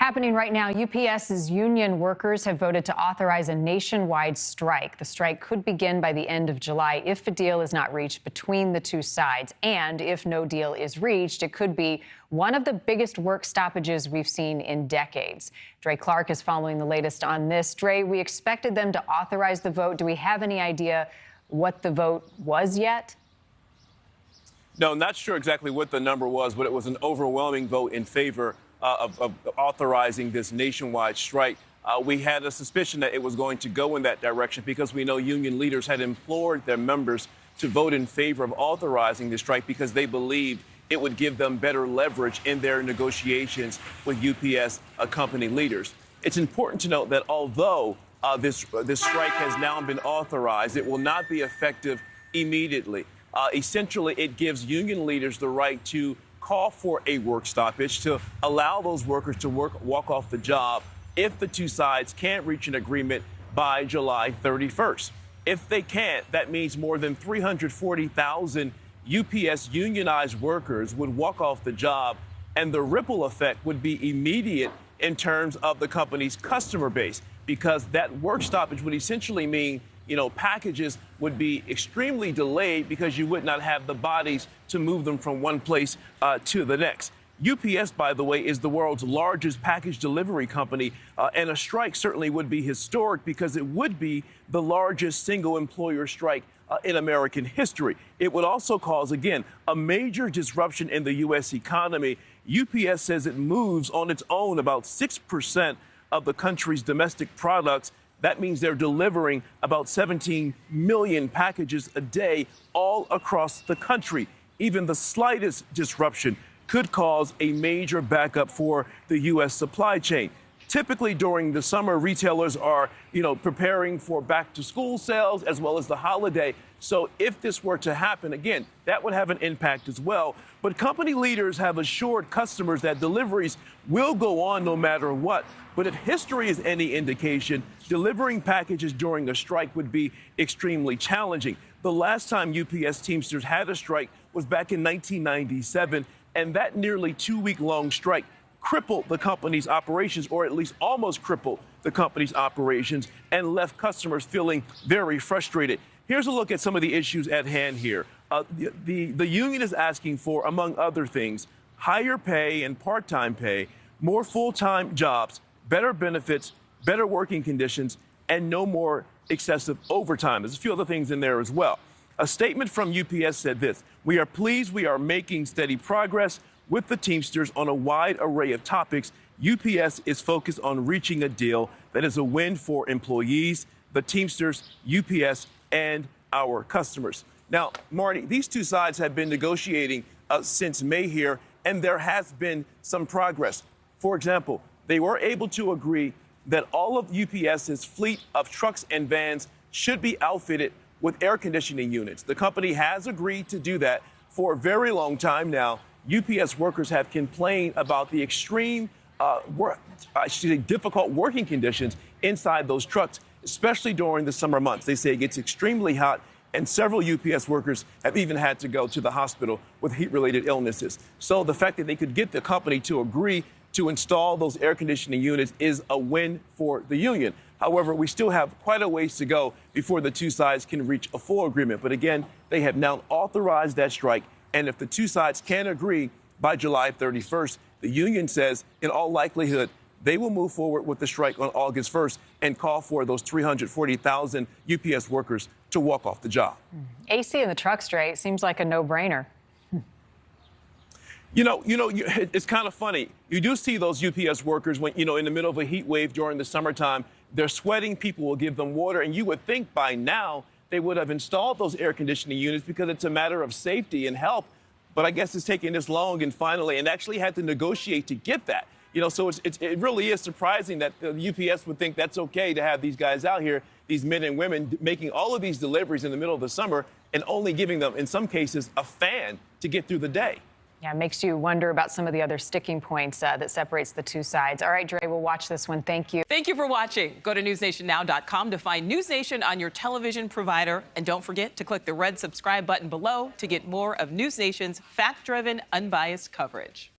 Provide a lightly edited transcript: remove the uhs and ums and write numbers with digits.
Happening right now, UPS's union workers have voted to authorize a nationwide strike. The strike could begin by the end of July if a deal is not reached between the two sides. And if no deal is reached, it could be one of the biggest work stoppages we've seen in decades. Dre Clark is following the latest on this. Dre, we expected them to authorize the vote. Do we have any idea what the vote was yet? No, not sure exactly what the number was, but it was an overwhelming vote in favor of authorizing this nationwide strike. We had a suspicion that it was going to go in that direction because we know union leaders had implored their members to vote in favor of authorizing the strike because they believed it would give them better leverage in their negotiations with UPS company leaders. It's important to note that although this strike has now been authorized, it will not be effective immediately. Essentially, it gives union leaders the right to call for a work stoppage to allow those workers to walk off the job if the two sides can't reach an agreement by July 31st. If they can't, that means more than 340,000 UPS unionized workers would walk off the job, and the ripple effect would be immediate in terms of the company's customer base, because that work stoppage would essentially mean packages would be extremely delayed because you would not have the bodies to move them from one place to the next. UPS, by the way, is the world's largest package delivery company, and a strike certainly would be historic because it would be the largest single employer strike in American history. It would also cause, again, a major disruption in the U.S. economy. UPS says it moves on its own about 6% of the country's domestic products. That means they're delivering about 17 million packages a day all across the country. Even the slightest disruption could cause a major backup for the U.S. supply chain. Typically during the summer, retailers are, preparing for back-to-school sales as well as the holiday. So if this were to happen, again, that would have an impact as well. But company leaders have assured customers that deliveries will go on no matter what. But if history is any indication, delivering packages during a strike would be extremely challenging. The last time UPS Teamsters had a strike was back in 1997, and that nearly 2-week-long strike crippled the company's operations, or at least almost crippled the company's operations, and left customers feeling very frustrated. Here's a look at some of the issues at hand here. The union is asking for, among other things, higher pay and part-time pay, more full-time jobs, better benefits, better working conditions, and no more excessive overtime. There's a few other things in there as well. A statement from UPS said this: "We are pleased we are making steady progress with the Teamsters on a wide array of topics. UPS is focused on reaching a deal that is a win for employees, the Teamsters, UPS, and our customers." Now, Marty, these two sides have been negotiating since May here, and there has been some progress. For example, they were able to agree that all of UPS's fleet of trucks and vans should be outfitted with air conditioning units. The company has agreed to do that for a very long time now. UPS workers have complained about the extreme, difficult working conditions inside those trucks, especially during the summer months. They say it gets extremely hot, and several UPS workers have even had to go to the hospital with heat-related illnesses. So the fact that they could get the company to agree to install those air conditioning units is a win for the union. However, we still have quite a ways to go before the two sides can reach a full agreement. But again, they have now authorized that strike. And if the two sides can't agree by July 31st, the union says, in all likelihood, they will move forward with the strike on August 1st and call for those 340,000 UPS workers to walk off the job. AC in the truck straight seems like a no-brainer. It's kind of funny. You do see those UPS workers when, in the middle of a heat wave during the summertime, they're sweating, people will give them water, and you would think by now they would have installed those air conditioning units because it's a matter of safety and health. But I guess it's taking this long and actually had to negotiate to get that. So it really is surprising that the UPS would think that's okay to have these guys out here, these men and women, making all of these deliveries in the middle of the summer and only giving them, in some cases, a fan to get through the day. Yeah, it makes you wonder about some of the other sticking points that separates the two sides. All right, Dre, we'll watch this one. Thank you. Thank you for watching. Go to newsnationnow.com to find News Nation on your television provider. And don't forget to click the red subscribe button below to get more of News Nation's fact-driven, unbiased coverage.